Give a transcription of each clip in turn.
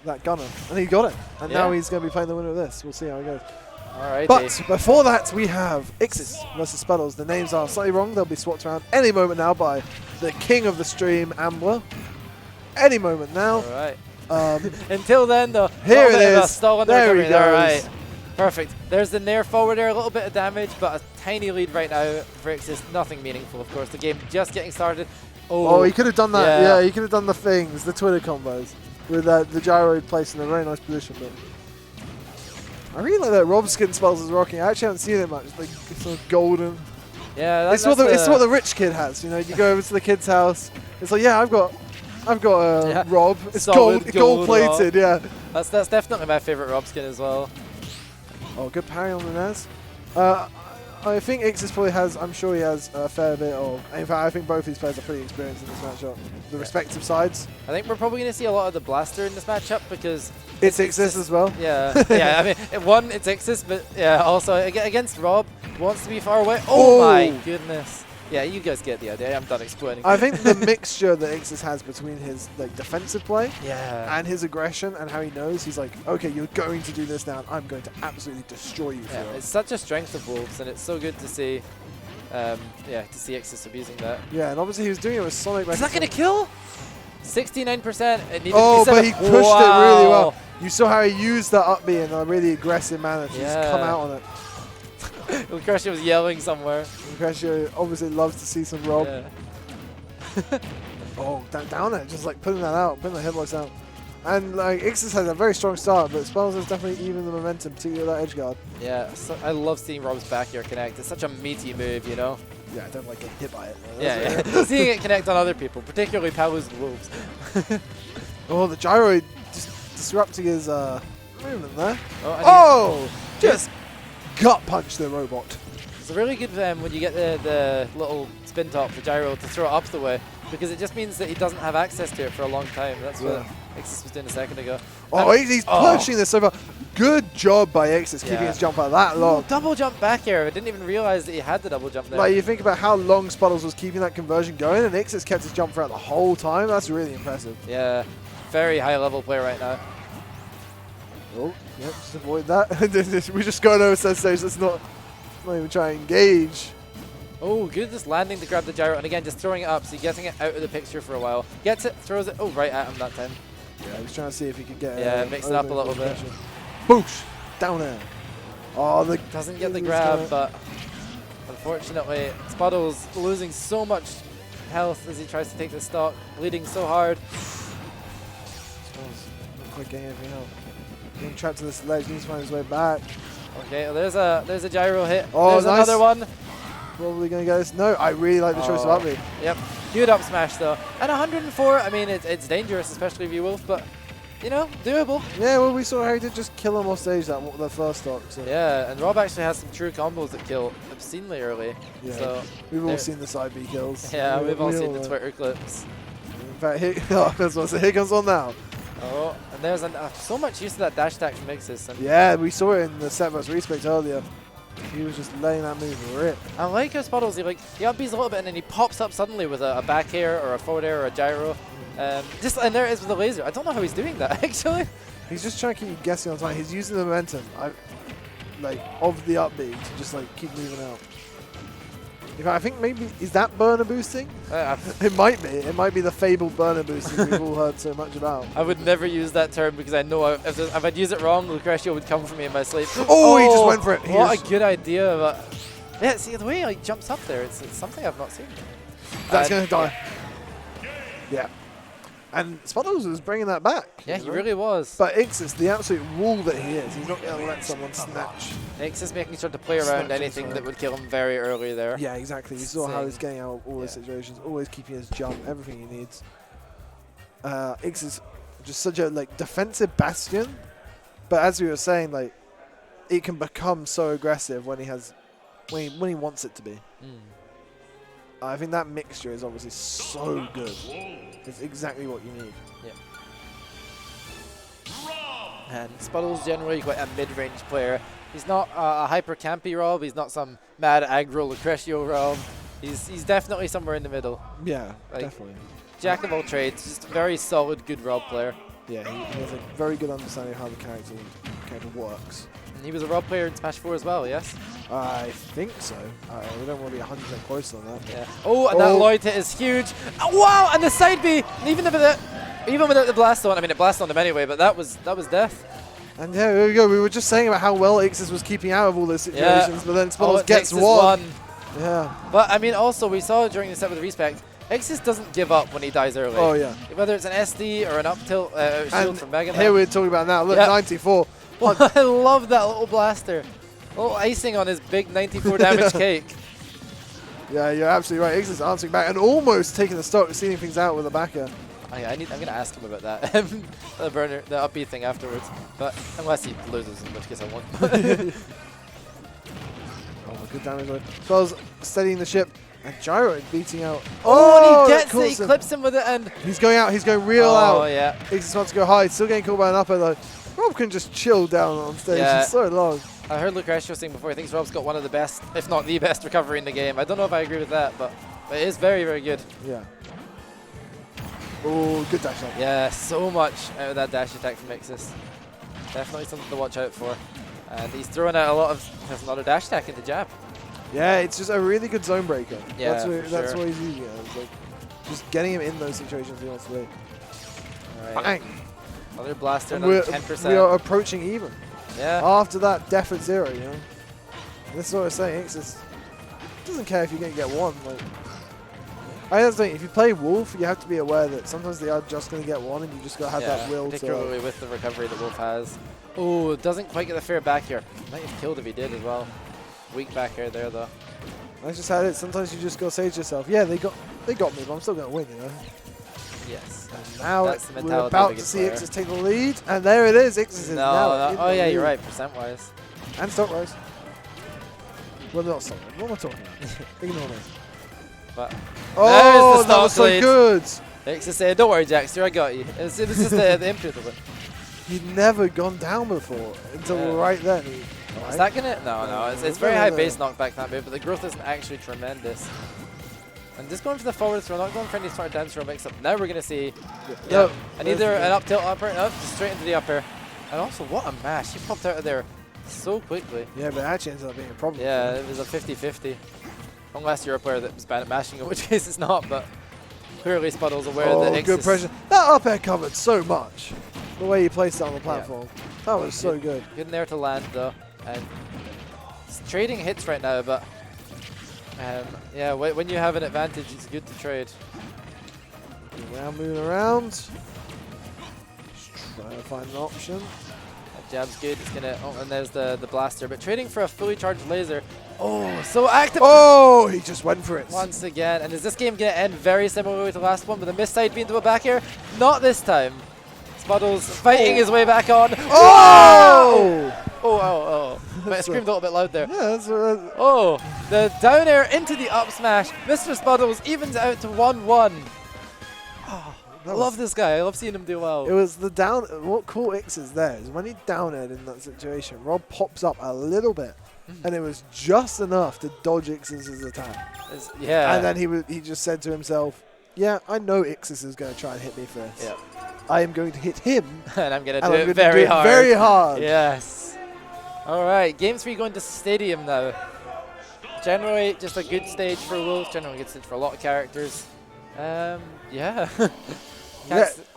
that gunner, and he got it. And now he's going to be playing the winner of this. We'll see how it goes. All right. But before that, we have Ixis versus Spuddles. The names are slightly wrong. They'll be swapped around any moment now by the king of the stream, Ambler. Any moment now. All right. Until then, though, here it is. There we go. All right. Perfect. There's the nair forward there, a little bit of damage, but a tiny lead right now for Ixis. Nothing meaningful, of course. The game just getting started. Oh, he could have done that. Yeah, he could have done the things, the Twitter combos, with the gyro placed in a very nice position. But I really like that Rob skin Spuddles is rocking. I actually haven't seen it much. It's like it's sort of golden. Yeah, it's what the rich kid has. You know, you go over to the kid's house. It's like, yeah, I've got a Rob. It's gold plated. Yeah. That's definitely my favorite Rob skin as well. Oh, good parry on the Naz. I think Ixis probably has, I'm sure he has a fair bit of, in fact I think both these players are pretty experienced in this matchup, the respective sides. I think we're probably going to see a lot of the blaster in this matchup because it's Ixis as well. Yeah, yeah, I mean, one, it's Ixis, but yeah, also against Rob, wants to be far away. Oh my goodness. Yeah, you guys get the idea. I'm done explaining. I think the mixture that Ixis has between his defensive play and his aggression and how he knows, he's like, okay, you're going to do this now, and I'm going to absolutely destroy you. Yeah, it's such a strength of Wolves, and it's so good to see, to see Ixis abusing that. Yeah, and obviously he was doing it with Sonic. Is that going to kill? 69%. It needed to be but he pushed it really well. You saw how he used that up B in a really aggressive manner to just come out on it. Lucretia was yelling somewhere. Lucretia obviously loves to see some Rob. Yeah. Oh, down it, just like putting that out, putting the hitbox out. And like Ixis has a very strong start, but Spuddles has definitely even the momentum, particularly that edge guard. Yeah, so I love seeing Rob's back air connect. It's such a meaty move, you know? Yeah, I don't like getting hit by it. Yeah. Seeing it connect on other people, particularly Palu's Wolves. Oh, the gyro just disrupting his movement there. Just gut punch the robot. It's really good when you get the little spin top, the gyro, to throw it up the way, because it just means that he doesn't have access to it for a long time. That's what Ixis was doing a second ago. Oh, he's pushing this so far. Good job by Ixis keeping his jump out that long. Double jump back air. I didn't even realize that he had the double jump there. Like, you think about how long Spuddles was keeping that conversion going, and Ixis kept his jump throughout the whole time. That's really impressive. Yeah, very high level player right now. Oh, yep, just avoid that. We're just going over that stage. Let's not even try and engage. Oh, good, just landing to grab the gyro, and again, just throwing it up, so you're getting it out of the picture for a while. Gets it, throws it, right at him that time. Yeah, he was trying to see if he could get mix it up a little bit. Boosh! Down there. Oh, doesn't get the grab, but unfortunately, Spuddles losing so much health as he tries to take the stock, bleeding so hard. Not quite getting anything out. Being trapped to this ledge, needs to find his way back. Okay, well, there's a gyro hit. Oh, there's another one. Probably going to get this. No, I really like the choice of up B. Yep, good up smash though. And 104, I mean, it's dangerous, especially v Wolf, but, you know, doable. Yeah, well, we saw how he did just kill him off stage the first stock. So. Yeah, and Rob actually has some true combos that kill obscenely early. Yeah, so we've all seen the side B kills. Yeah, we've all seen the Twitter clips. In fact, here comes one now. Oh, and there's so much use of that dash attack from Ixis. Yeah, we saw it in the set vs Respect earlier. He was just letting that move rip. I like how Spuddles, he up-Bs a little bit and then he pops up suddenly with a back air or a forward air or a gyro. And there it is with the laser. I don't know how he's doing that, actually. He's just trying to keep you guessing on time. He's using the momentum of the up-B to just keep moving out. In fact, I think maybe, is that burner boosting? It might be. It might be the fabled burner boosting we've all heard so much about. I would never use that term because I know if I'd use it wrong, Lucretia would come for me in my sleep. Oh, he just went for it. What a good idea. But yeah, see, the way he jumps up there, it's something I've not seen. That's going to die. Yeah. And Spuddles was bringing that back. Yeah, he really was. But Ixis, the absolute wall that he is, he's not going to let someone snatch. Ixis making sure to play around anything that would kill him very early there. Yeah, exactly. You saw how he's getting out of all the situations, always keeping his jump, everything he needs. Ixis just such a defensive bastion, but as we were saying, it can become so aggressive when he wants it to be. I think that mixture is obviously so good. It's exactly what you need. Yeah. And Spuddles generally quite a mid-range player. He's not a hyper campy Rob. He's not some mad aggro Lucretio Rob. He's definitely somewhere in the middle. Yeah, definitely. Jack of all trades, just a very solid, good Rob player. Yeah, he has a very good understanding of how the character works. And he was a Rob player in Smash 4 as well, yes? I think so. We don't want to be 100% close on that. Yeah. Oh, and that Lloyd hit is huge. Oh, wow, and the side B, even without the blast on, I mean, it blasted on him anyway, but that was death. And yeah, there we go. We were just saying about how well Ixis was keeping out of all those situations, but then Spuddles gets one. Yeah. But I mean, also we saw during the set with Respect, Ixis doesn't give up when he dies early. Oh yeah. Whether it's an SD or an up tilt shield from Mega Man. Here we're talking about now. Look, 94. Oh, I love that little blaster. A little icing on his big 94 damage cake. Yeah, you're absolutely right. Ixis answering back and almost taking the stock, seeing things out with a backer. I'm gonna ask him about that, the up B thing afterwards. But unless he loses, in which case I won't. Oh, good damage. Spuddles steadying the ship, and Gyro beating out. Oh, and he gets it. He clips him with it, and he's going out. He's going real out. Oh yeah. Ixis wants to go high. Still getting caught by an upper though. Rob can just chill down on stage. Yeah. It's so long. I heard Lucretio saying before, he thinks Rob's got one of the best, if not the best, recovery in the game. I don't know if I agree with that, but it is very, very good. Yeah. Oh, good dash attack. Yeah, so much out of that dash attack from Ixis. Definitely something to watch out for. And he's throwing out a lot of, there's another dash attack into jab. Yeah, it's just a really good zone breaker. Yeah, that's what he's using it as. Like, just getting him in those situations he wants to be. Right. Bang! Another blaster, another 10%. We are approaching even. Yeah. After that death at 0, you know. This is what I'm saying. Ixis doesn't care if you're going to get one. Like, I just think if you play Wolf, you have to be aware that sometimes they are just going to get one, and you just got to have that will particularly with the recovery that Wolf has. Oh, doesn't quite get the fair back here. Might have killed if he did as well. Weak back air there though. That's just how it is. Sometimes you just got to say to yourself, yeah, they got me, but I'm still going to win, you know. Yes. And now we're about to see Ixis take the lead, and there it is. Ixis is now. Oh yeah, you're right. Percent-wise. And stock rise. Well, not stock rise. What am I talking about? Ignore me. But oh, that was so good. Ixis said, "Don't worry, Jax, I got you." This is the imprint of it. He'd never gone down before until right then. Is that gonna? No. It's very high base knockback that move, but the growth isn't actually tremendous. And just going for the forward throw, not going for any sort of down throw mix up. Now we're gonna see, and either an up tilt upper, just straight into the upper. And also, what a mash! He popped out of there so quickly. Yeah, but it actually ends up being a problem. Yeah, it was a 50-50. Unless you're a player that was bad at mashing, in which case it's not. But clearly, Spuddles aware that Ixis. Good pressure. That up air covered so much. The way he placed it on the platform, that was so good. Good in there to land though, and it's trading hits right now, but. Yeah, when you have an advantage, it's good to trade. Moving around. Just trying to find an option. That jab's good. It's gonna. Oh, and there's the blaster. But trading for a fully charged laser. Oh, so active. Oh, he just went for it once again. And is this game gonna end very similarly to the last one, with a miss side being to a back air? Not this time. Spuddles fighting his way back on. Oh! Oh. But I screamed a little bit loud there. Yeah, that's right. Oh, the down air into the up smash. Mr. Spuddles evens out to 1-1. Oh, I love this guy. I love seeing him do well. It was the down. What caught Ixis there is when he down aired in that situation, Rob pops up a little bit, and it was just enough to dodge Ixis's attack. Yeah. And then he just said to himself, "Yeah, I know Ixis is going to try and hit me first. Yeah. I am going to hit him, and I'm going to do it very hard. Very hard. Yes. All right, game 3 going to Stadium now. Generally, just a good stage for Wolf. Generally, a good stage for a lot of characters. Yeah.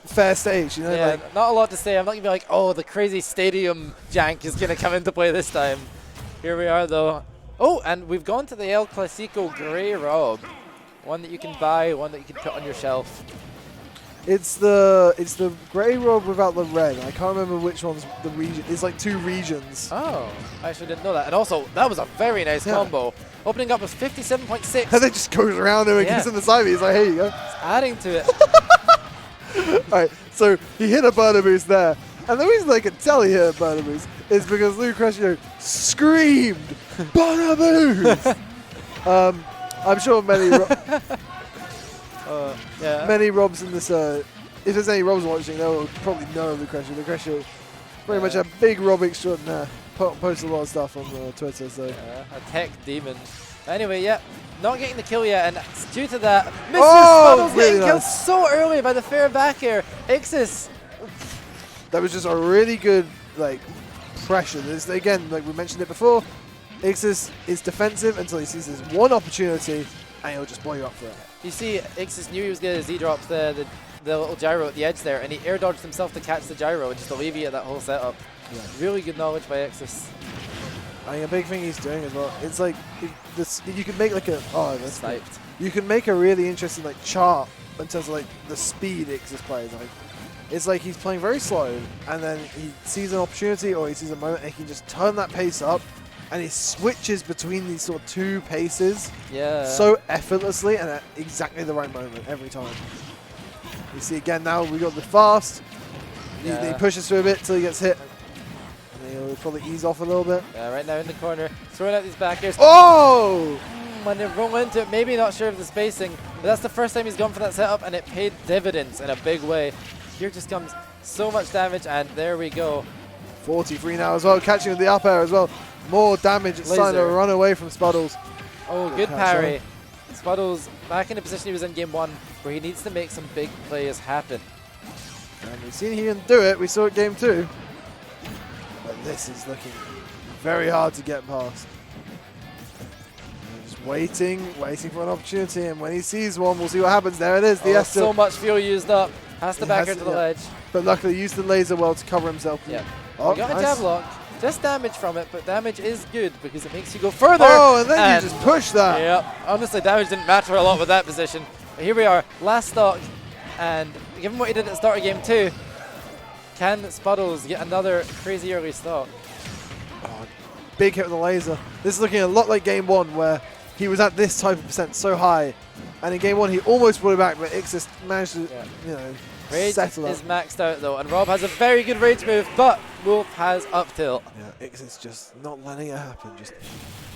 Fair stage, you know. Yeah, like not a lot to say. I'm not going to be like, oh, the crazy Stadium jank is going to come into play this time. Here we are, though. Oh, and we've gone to the El Clasico Grey Rob. One that you can buy, one that you can put on your shelf. It's the grey robe without the red. I can't remember which one's the region. It's like 2 regions. Oh, I actually didn't know that. And also, that was a very nice combo. Opening up with 57.6. And then just goes around him and gives him the side B. He's like, here you go. It's adding to it. Alright, so he hit a burner boost there. And the reason I can tell he hit a burner boost is because Lucretio screamed, burner boost! I'm sure many... Many Robs in this, if there's any Robs watching, they'll probably know Lucretio. Lucretio is very much a big Rob extraordinaire. Posts a lot of stuff on Twitter, so. A tech demon. Anyway, not getting the kill yet, and due to that, Mr. Spuddles getting killed so early by the fair back air. Ixis That was just a really good like pressure. This, again, like we mentioned it before, Ixis is defensive until he sees this one opportunity, and he'll just blow you up for it. You see, Ixis knew he was going to Z-drop the little gyro at the edge there, and he air dodged himself to catch the gyro and just alleviate that whole setup. Yeah. Really good knowledge by Ixis. I think a big thing he's doing as well, it's like you could make like a you can make a really interesting like chart in terms of like the speed Ixis plays. Like it's like he's playing very slow, and then he sees an opportunity or he sees a moment, and he can just turn that pace up, and he switches between these sort of two paces so effortlessly and at exactly the right moment every time. You see again now we got the fast. He pushes through a bit till he gets hit. He'll probably ease off a little bit. Yeah, right now in the corner, throwing out these back airs. Oh! When they roll into it, maybe not sure of the spacing, but that's the first time he's gone for that setup, and it paid dividends in a big way. Here just comes so much damage, and there we go. 43 now as well, catching with the up air as well. More damage, it's starting to run away from Spuddles. Oh, good parry. Spuddles back in the position he was in game 1, where he needs to make some big plays happen. And we've seen he can do it, we saw it game 2. But this is looking very hard to get past. Just waiting for an opportunity, and when he sees one, we'll see what happens. There it is, the S. So much fuel used up. Has to back her to the ledge. But luckily used the laser well to cover himself. Yeah. Oh, got nice. a jab lock. Just damage from it, but damage is good because it makes you go further. Oh, and then you just push that. Yeah, honestly, damage didn't matter a lot with that position. But here we are, last stock, and given what he did at the start of game 2, can Spuddles get another crazy early stock? Oh, big hit with the laser. This is looking a lot like game 1, where he was at this type of percent so high, and in game 1 he almost brought it back, but Ixis managed to, you know, Rage settle up. is maxed out though, and Rob has a very good rage move, but Wolf has up tilt. Yeah, Ixis just not letting it happen, just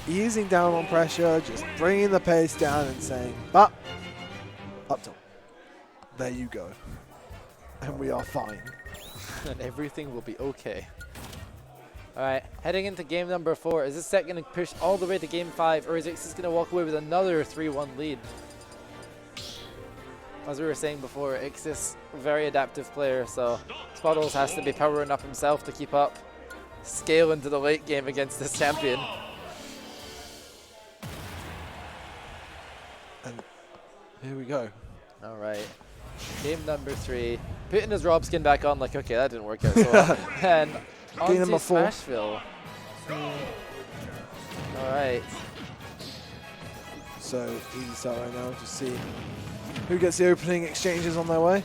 easing down on pressure, just bringing the pace down and saying, but up tilt. There you go. And we are fine. And everything will be okay. Alright, heading into game number 4. Is this set going to push all the way to game 5, or is Ixis going to walk away with another 3-1 lead? As we were saying before, Ixis, very adaptive player, so Spuddles has to be powering up himself to keep up. Scale into the late game against this champion. And here we go. Alright, game number 3. Putting his Rob skin back on, like, okay, that didn't work out so well. And game number 4. Smashville. Alright. So easy start right now to see who gets the opening exchanges on their way.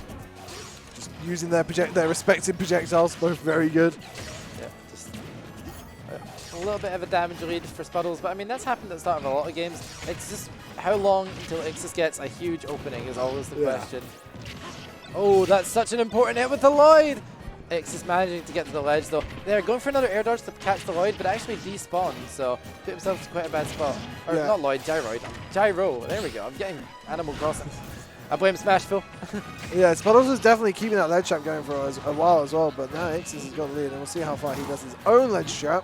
Just using their respective projectiles, both very good. Yeah, just a little bit of a damage lead for Spuddles, but I mean that's happened at the start of a lot of games. It's just how long until Ixis gets a huge opening is always the question. Oh, that's such an important hit with the Lloyd! Ixis managing to get to the ledge though. They're going for another air dodge to catch the Lloyd, but actually despawned, so put himself in quite a bad spot. Or not Lloyd, Gyroid. Gyro, there we go. I'm getting Animal Crossing. I blame Smashville. Yeah, Spuddles was definitely keeping that ledge trap going for a while as well, but now Ixis has got the lead, and we'll see how far he does his own ledge trap.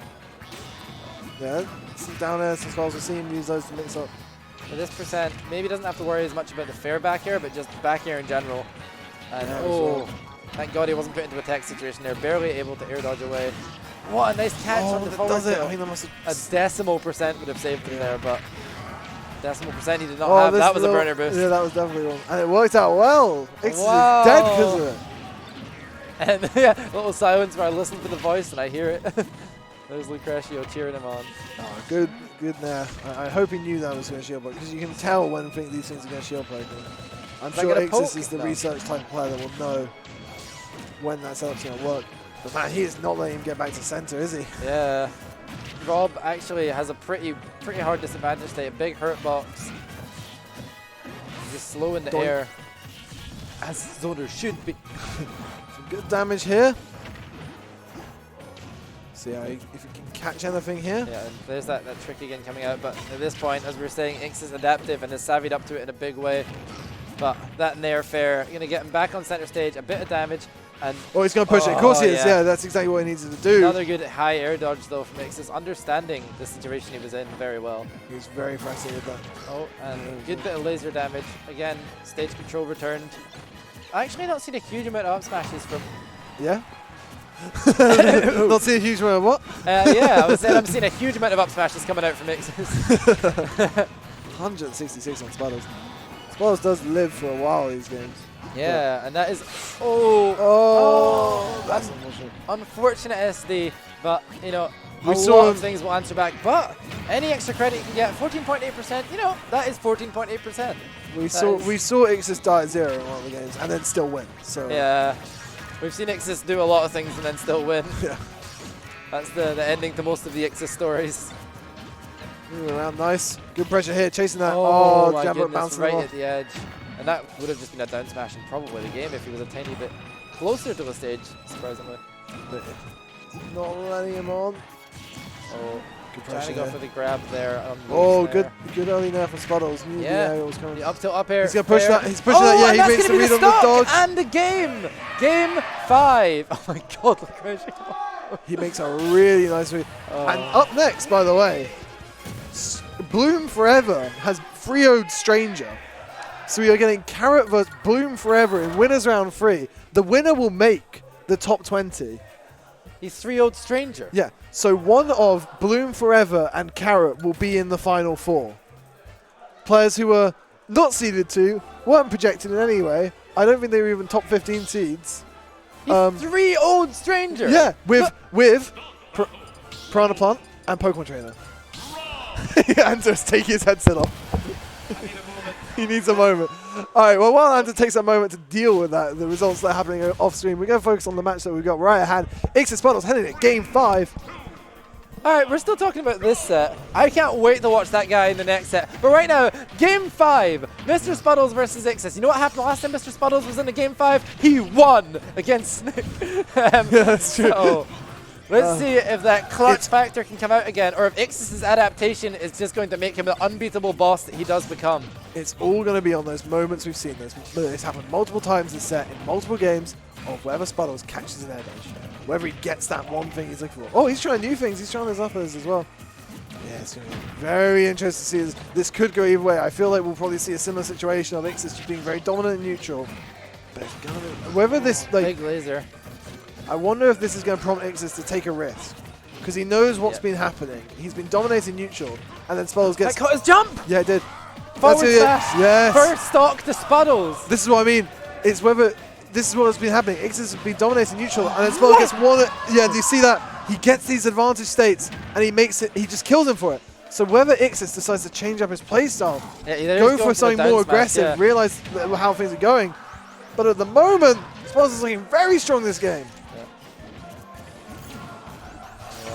Yeah, some down air, some Spuddles, we've seen him use those to mix up. For this percent, maybe doesn't have to worry as much about the fair back air, but just back air in general. And thank God he wasn't put into a tech situation there, barely able to air dodge away. What a nice catch on the forward throw. I mean, that must have a decimal percent would have saved him there, but decimal percent he did not have. That was a burner boost. Yeah, that was definitely one. And it worked out well. Ixis is dead because of it. And yeah, little silence where I listen to the voice and I hear it. There's Lucretio cheering him on. Oh, good there. I hope he knew that was going to shield block, because you can tell when these things are going to shield block. I'm sure Ixis is the research type of player that will know when that setup's going to work. But man, he is not letting him get back to center, is he? Yeah. Rob actually has a pretty hard disadvantage today. A big hurt box. Just slow in the air. As Zoner should be. Some good damage here. See how if he can catch anything here. Yeah, and there's that trick again coming out. But at this point, as we were saying, Ixis is adaptive and has savvied up to it in a big way. But that Nair fair, going to get him back on center stage, a bit of damage. And he's going to push it. Of course he is. Yeah, that's exactly what he needed to do. Another good high air dodge, though, from Ixis, understanding the situation he was in very well. He was very impressive with that. Oh, and a good bit of laser damage. Again, stage control returned. I actually not seen a huge amount of up smashes from... Yeah? Not seeing a huge amount of what? Yeah, I was saying I'm seeing a huge amount of up smashes coming out from Ixis. 166 on Spuddles. Spuddles does live for a while these games. Yeah, and that is That's unfortunate SD, but you know We a saw lot of him- things will answer back. But any extra credit you can get, 14.8%. You know that is 14.8%. we saw Ixis die at 0 in one of the games and then still win. So Yeah, we've seen Ixis do a lot of things and then still win. yeah. That's the ending to most of the Ixis stories. Moving around, nice. Good pressure here, chasing that. Oh my jabber goodness, bouncing right off. at the edge. And that would have just been a down smash and probably the game if he was a tiny bit closer to the stage, surprisingly. Not letting him on. Oh, Good trying pressure to go here. for the grab there. On Oh, loose good there. early there for Spuddles. Knew the Yeah. air was coming. The up tilt up air. He's gonna push fair. that. He's pushing that. Yeah, and he that's makes the gonna be read on the stock dodge. and the game. Game 5. Oh my god, look how she He makes a really nice read. Oh. And up next, by the way, Bloom Forever has 3-0'd Stranger. So we are getting Carrot versus Bloom Forever in winners round 3. The winner will make the top 20. He's 3-0'd Stranger. Yeah, so one of Bloom Forever and Carrot will be in the final 4. Players who were not seeded to, weren't projected in any way. I don't think they were even top 15 seeds. He's 3-0'd Stranger. Yeah, with Piranha Plant and Pokemon Trainer. And just take his headset off. He needs a moment. All right, well, while Andrew takes that moment to deal with that, the results that are happening off screen, we're going to focus on the match that we've got right at hand. Ixis Spuddles heading to Game 5. All right, we're still talking about this set. I can't wait to watch that guy in the next set. But right now, Game 5, Mr. Spuddles versus Ixis. You know what happened last time Mr. Spuddles was in the Game 5? He won against Snake. Yeah, that's true. So, let's see if that clutch factor can come out again, or if Ixis' adaptation is just going to make him the unbeatable boss that he does become. It's all going to be on those moments we've seen this. It's happened multiple times this set in multiple games of whether Spuddles catches an edge. Whether he gets that one thing he's looking for. Oh, he's trying new things. He's trying his uppers as well. Yeah, it's going to be very interesting to see this. This could go either way. I feel like we'll probably see a similar situation of Ixis just being very dominant and neutral. But it's gonna be, whether this, like, Big laser. I wonder if this is going to prompt Ixis to take a risk. Because he knows what's been happening. He's been dominating neutral. And then Spuddles gets... That caught his jump! Yeah, it did. Forward That's it. slash. Yes. First stock to Spuddles. This is what I mean. It's whether... This is what's been happening. Ixis has been dominating neutral, and then Spuddles gets one. Yeah, do you see that? He gets these advantage states, and he makes it. He just kills him for it. So whether Ixis decides to change up his playstyle, go for something more aggressive, realize how things are going, but at the moment, Spuddles is looking very strong this game.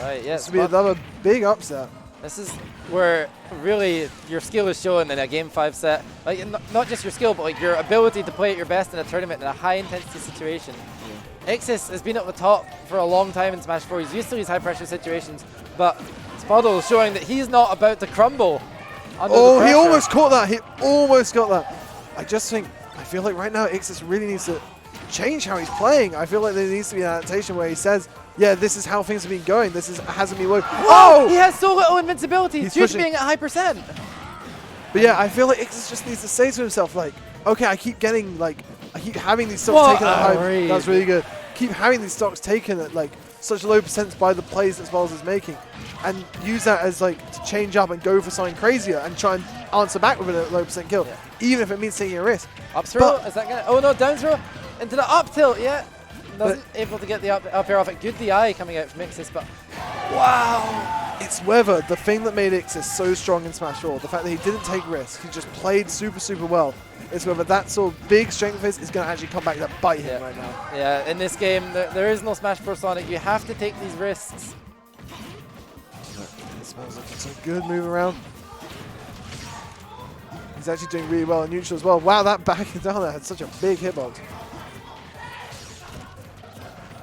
Right, yeah. This will be another big upset. This is where really your skill is shown in a Game 5 set. Like not just your skill, but like your ability to play at your best in a tournament in a high intensity situation. Ixis has been at the top for a long time in Smash 4. He's used to these high pressure situations, but Spuddles showing that he's not about to crumble. Oh, he almost caught that. He almost got that. I feel like right now Ixis really needs to change how he's playing. I feel like there needs to be an adaptation where he says, yeah, this is how things have been going. Hasn't been working. Oh! He has so little invincibility He's due to pushing. being at high percent. But yeah, I feel like Ixis just needs to say to himself, like, okay, I keep having these stocks taken at high. That's really good. Keep having these stocks taken at like such low percents by the plays that Spuddles is making, and use that as like to change up and go for something crazier and try and answer back with a low percent kill, even if it means taking a risk. Up throw? Is that gonna? Oh no, down throw into the up tilt. Yeah. Wasn't able to get the up air off it. Good DI coming out from Ixis, but wow! It's whether the thing that made Ixis so strong in Smash 4, the fact that he didn't take risks, he just played super well, is whether that sort of big strength of his is going to actually come back to bite him right now. Yeah, in this game, there is no Smash 4 Sonic. You have to take these risks. It smells like it's a good move around. He's actually doing really well in neutral as well. Wow, that back down there had such a big hitbox.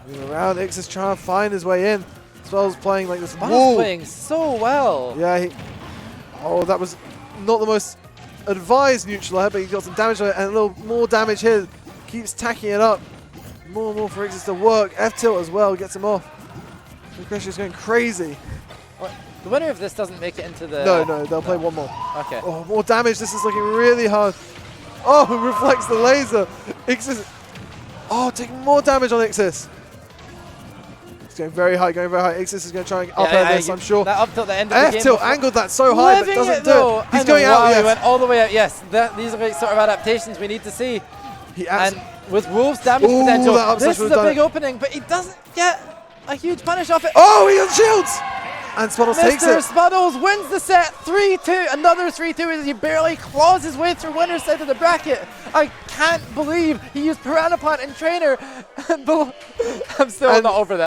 Moving around, Ixis trying to find his way in. Spuddles playing like this. Spuddles playing so well. Yeah, that was not the most advised neutral air, but he got some damage on it, and a little more damage here. Keeps tacking it up. More and more for Ixis to work. F-tilt as well gets him off. Lucretia is going crazy. The winner of this doesn't make it into the... No, they'll play one more. Okay. Oh, more damage. This is looking really hard. Oh, reflects the laser. Ixis. Oh, taking more damage on Ixis. It's going very high, going very high. Ixis is going to try and up air this, I'm sure. That up till the end of the game. F tilt angled that so high, but doesn't do it. He's going out, He went all the way out, yes. These are the sort of adaptations we need to see. And with Wolves' damage potential, this is a big opening, but he doesn't get a huge punish off it. Oh, he unshields! And Spuddles takes it. Mr. Spuddles wins the set 3-2. Another 3-2 as he barely claws his way through winner's side of the bracket. I can't believe he used Piranha Plant and Trainer. I'm still not over that.